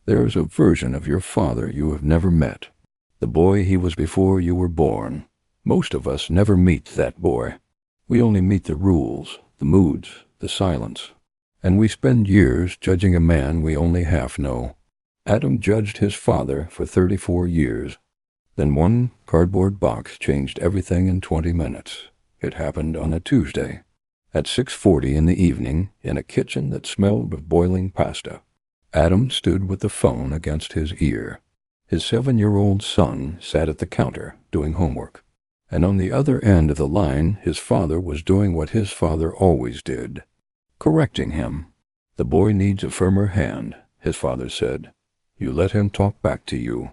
There is a version of your father you have never met. The boy he was before you were born. Most of us never meet that boy. We only meet the rules, the moods, the silence. And we spend years judging a man we only half know. Adam judged his father for 34 years. Then one cardboard box changed everything in 20 minutes. It happened on a Tuesday, at 6:40 in the evening, in a kitchen that smelled of boiling pasta. Adam stood with the phone against his ear. His 7-year-old son sat at the counter doing homework. And on the other end of the line, his father was doing what his father always did, correcting him. "The boy needs a firmer hand," his father said. "You let him talk back to you."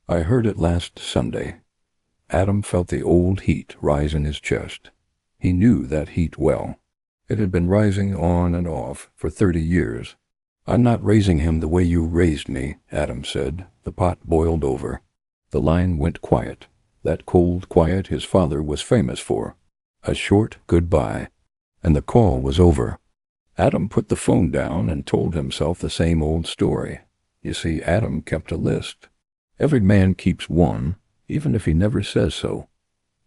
I heard it last Sunday. Adam felt the old heat rise in his chest. He knew that heat well. It had been rising on and off for 30 years. "I'm not raising him the way you raised me," Adam said. The pot boiled over. The line went quiet, that cold quiet his father was famous for. A short goodbye, and the call was over. Adam put the phone down and told himself the same old story. You see, Adam kept a list. Every man keeps one, even if he never says so.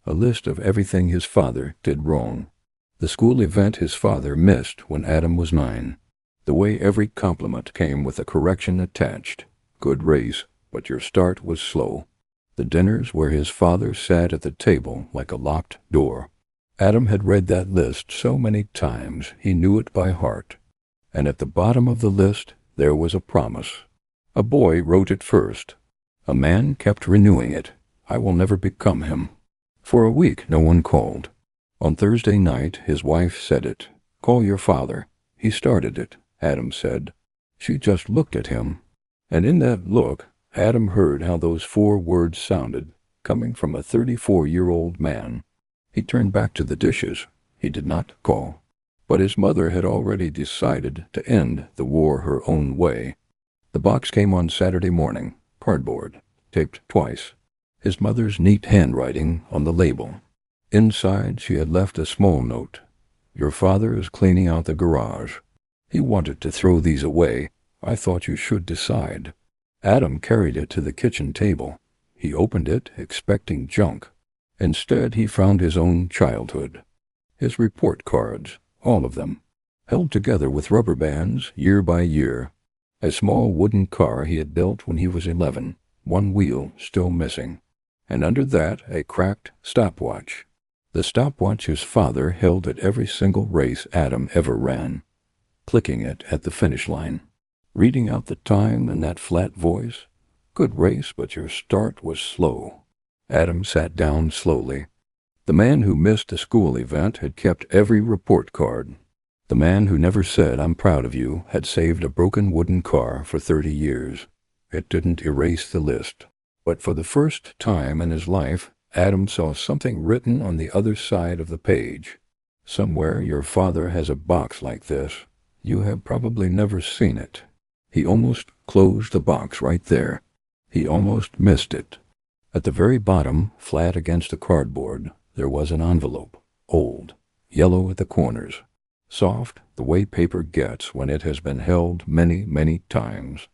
A list of everything his father did wrong. The school event his father missed when Adam was 9. The way every compliment came with a correction attached. "Good race, but your start was slow." The dinners where his father sat at the table like a locked door. Adam had read that list so many times he knew it by heart. And at the bottom of the list there was a promise. A boy wrote it first. A man kept renewing it. "I will never become him." For a week no one called. On Thursday night his wife said it. "Call your father. He started it," Adam said. She just looked at him. And in that look, Adam heard how those 4 words sounded, coming from a 34-year-old man. He turned back to the dishes. He did not call. But his mother had already decided to end the war her own way. The box came on Saturday morning, cardboard, taped twice. His mother's neat handwriting on the label. Inside she had left a small note. "Your father is cleaning out the garage. He wanted to throw these away. I thought you should decide." Adam carried it to the kitchen table. He opened it, expecting junk. Instead, he found his own childhood. His report cards, all of them, held together with rubber bands year by year. A small wooden car he had built when he was 11, one wheel still missing. And under that, a cracked stopwatch. The stopwatch his father held at every single race Adam ever ran, clicking it at the finish line. Reading out the time in that flat voice. "Good race, but your start was slow." Adam sat down slowly. The man who missed the school event had kept every report card. The man who never said, "I'm proud of you," had saved a broken wooden car for 30 years. It didn't erase the list. But for the first time in his life, Adam saw something written on the other side of the page. "Somewhere your father has a box like this. You have probably never seen it." He almost closed the box right there. He almost missed it. At the very bottom, flat against the cardboard, there was an envelope, old, yellow at the corners, soft the way paper gets when it has been held many, many times.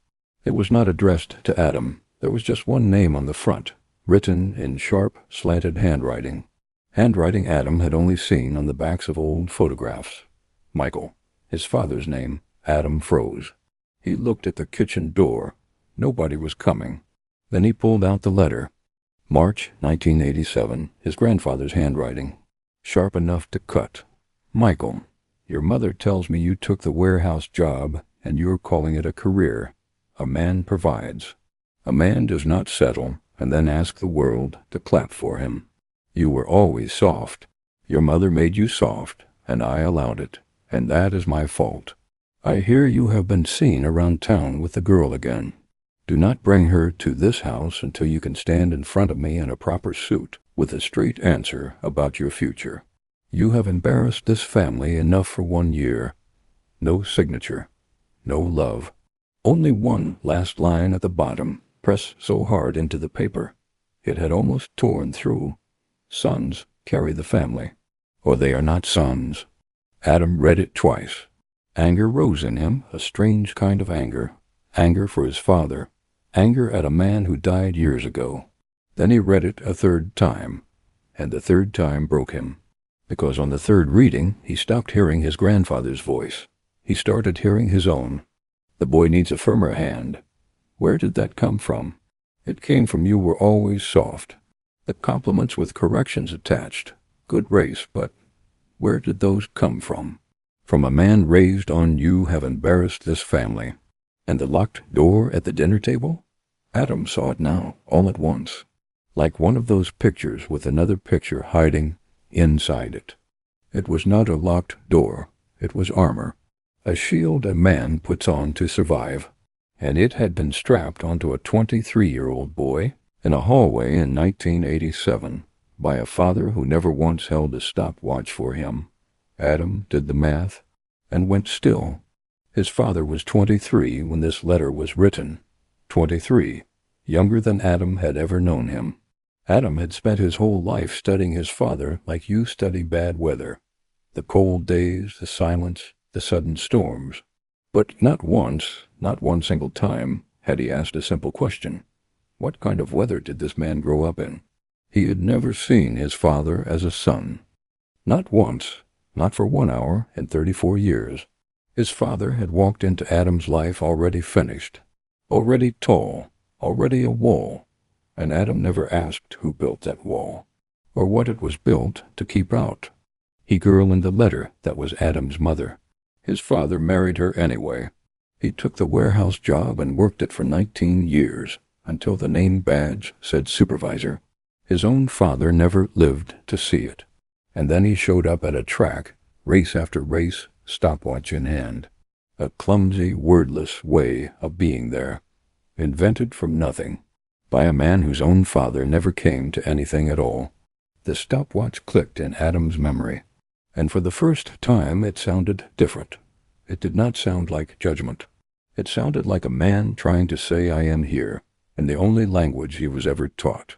It was not addressed to Adam. There was just one name on the front, written in sharp, slanted handwriting. Handwriting Adam had only seen on the backs of old photographs. Michael, his father's name. Adam froze. He looked at the kitchen door. Nobody was coming. Then he pulled out the letter. March 1987, his grandfather's handwriting. Sharp enough to cut. "Michael, your mother tells me you took the warehouse job and you're calling it a career. A man provides. A man does not settle and then ask the world to clap for him. You were always soft. Your mother made you soft, and I allowed it, and that is my fault. I hear you have been seen around town with the girl again. Do not bring her to this house until you can stand in front of me in a proper suit, with a straight answer about your future. You have embarrassed this family enough for 1 year. No signature. No love. Only one last line at the bottom, pressed so hard into the paper. It had almost torn through. Sons carry the family, or they are not sons. Adam read it twice. Anger rose in him, a strange kind of anger. Anger for his father. Anger at a man who died years ago. Then he read it a third time, and the third time broke him. Because on the third reading, he stopped hearing his grandfather's voice. He started hearing his own. The boy needs a firmer hand. Where did that come from? It came from you were always soft. The compliments with corrections attached. Good race, but where did those come from? From a man raised on you have embarrassed this family. And the locked door at the dinner table? Adam saw it now, all at once. Like one of those pictures with another picture hiding inside it. It was not a locked door. It was armor. A shield a man puts on to survive. And it had been strapped onto a 23-year-old boy in a hallway in 1987 by a father who never once held a stopwatch for him. Adam did the math and went still. His father was 23 when this letter was written. 23, younger than Adam had ever known him. Adam had spent his whole life studying his father like you study bad weather. The cold days, the silence, the sudden storms. But not once, not one single time, had he asked a simple question. What kind of weather did this man grow up in? He had never seen his father as a son. Not once, not for 1 hour in 34 years. His father had walked into Adam's life already finished, already tall, already a wall, and Adam never asked who built that wall, or what it was built to keep out. He girl in the letter that was Adam's mother. His father married her anyway. He took the warehouse job and worked it for 19 years, until the name badge said supervisor. His own father never lived to see it. And then he showed up at a track, race after race, stopwatch in hand. A clumsy, wordless way of being there, invented from nothing, by a man whose own father never came to anything at all. The stopwatch clicked in Adam's memory, and for the first time it sounded different. It did not sound like judgment. It sounded like a man trying to say I am here, in the only language he was ever taught,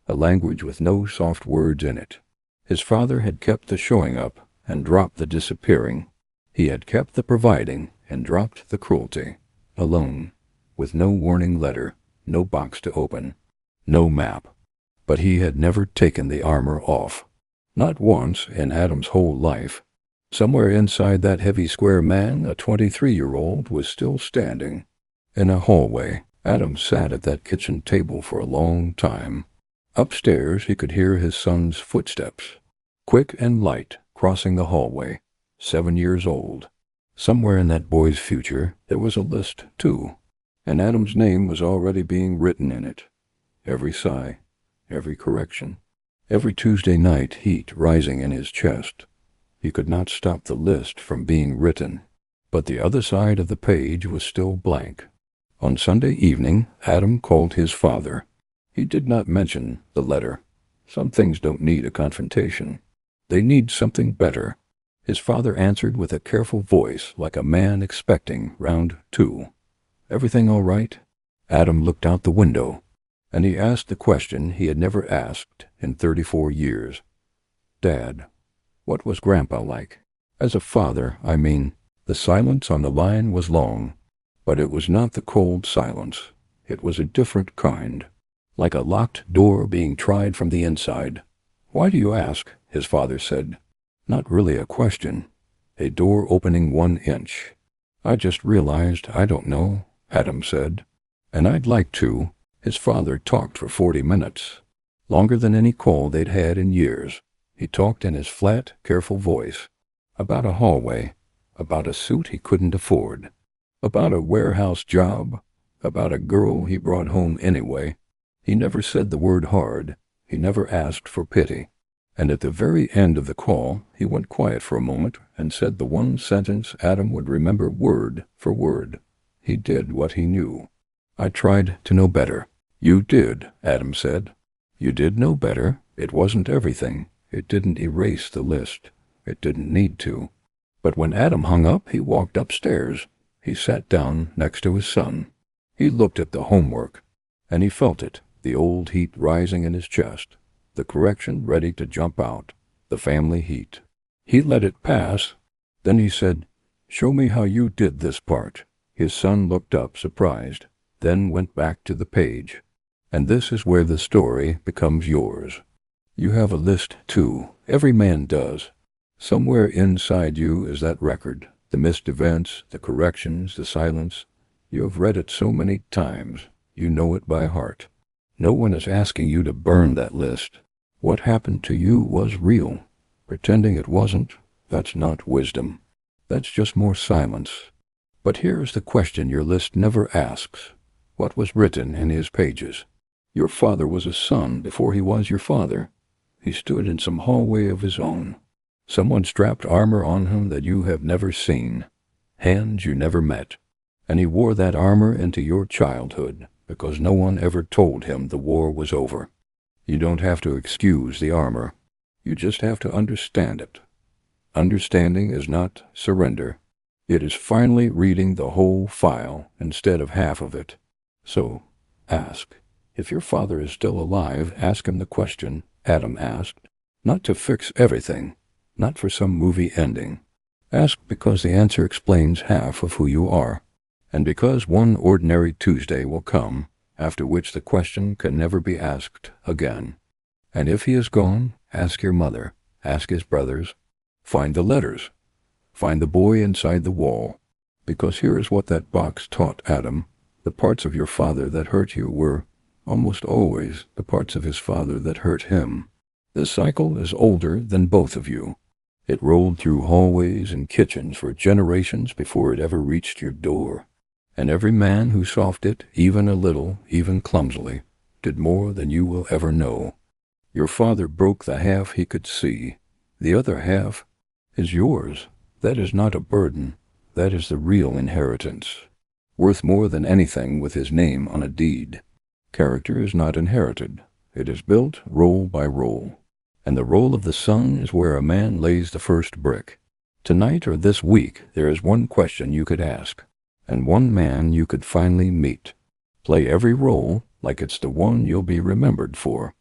a language with no soft words in it. His father had kept the showing up and dropped the disappearing. He had kept the providing and dropped the cruelty, alone, with no warning letter, no box to open, no map. But he had never taken the armor off. Not once in Adam's whole life. Somewhere inside that heavy square man, a 23-year-old was still standing. In a hallway, Adam sat at that kitchen table for a long time. Upstairs he could hear his son's footsteps, quick and light, crossing the hallway. 7 years old. Somewhere in that boy's future there was a list, too, and Adam's name was already being written in it. Every sigh, every correction, every Tuesday night heat rising in his chest. He could not stop the list from being written, but the other side of the page was still blank. On Sunday evening, Adam called his father. He did not mention the letter. Some things don't need a confrontation. They need something better. His father answered with a careful voice like a man expecting round two. Everything all right? Adam looked out the window, and he asked the question he had never asked in 34 years. Dad, what was Grandpa like? As a father, I mean. The silence on the line was long, but it was not the cold silence. It was a different kind, like a locked door being tried from the inside. Why do you ask? His father said. Not really a question. A door opening 1 inch. I just realized I don't know, Adam said. And I'd like to. His father talked for 40 minutes. Longer than any call they'd had in years. He talked in his flat, careful voice. About a hallway. About a suit he couldn't afford. About a warehouse job. About a girl he brought home anyway. He never said the word hard. He never asked for pity. And at the very end of the call, he went quiet for a moment and said the one sentence Adam would remember word for word. He did what he knew. I tried to know better. You did, Adam said. You did know better. It wasn't everything. It didn't erase the list. It didn't need to. But when Adam hung up, he walked upstairs. He sat down next to his son. He looked at the homework, and he felt it, the old heat rising in his chest. The correction ready to jump out, the family heat. He let it pass. Then he said, Show me how you did this part. His son looked up, surprised, then went back to the page. And this is where the story becomes yours. You have a list, too. Every man does. Somewhere inside you is that record, the missed events, the corrections, the silence. You have read it so many times, you know it by heart. No one is asking you to burn that list. What happened to you was real. Pretending it wasn't, that's not wisdom. That's just more silence. But here's the question your list never asks. What was written in his pages? Your father was a son before he was your father. He stood in some hallway of his own. Someone strapped armor on him that you have never seen, hands you never met. And he wore that armor into your childhood because no one ever told him the war was over. You don't have to excuse the armor. You just have to understand it. Understanding is not surrender. It is finally reading the whole file instead of half of it. So, ask. If your father is still alive, ask him the question Adam asked, not to fix everything, not for some movie ending. Ask because the answer explains half of who you are, and because one ordinary Tuesday will come, after which the question can never be asked again. And if he is gone, ask your mother, ask his brothers. Find the letters. Find the boy inside the wall, because here is what that box taught Adam. The parts of your father that hurt you were almost always the parts of his father that hurt him. This cycle is older than both of you. It rolled through hallways and kitchens for generations before it ever reached your door. And every man who solved it, even a little, even clumsily, did more than you will ever know. Your father broke the half he could see. The other half is yours. That is not a burden. That is the real inheritance, worth more than anything with his name on a deed. Character is not inherited. It is built roll by roll. And the roll of the sun is where a man lays the first brick. Tonight or this week there is one question you could ask, and one man you could finally meet. Play every role like it's the one you'll be remembered for.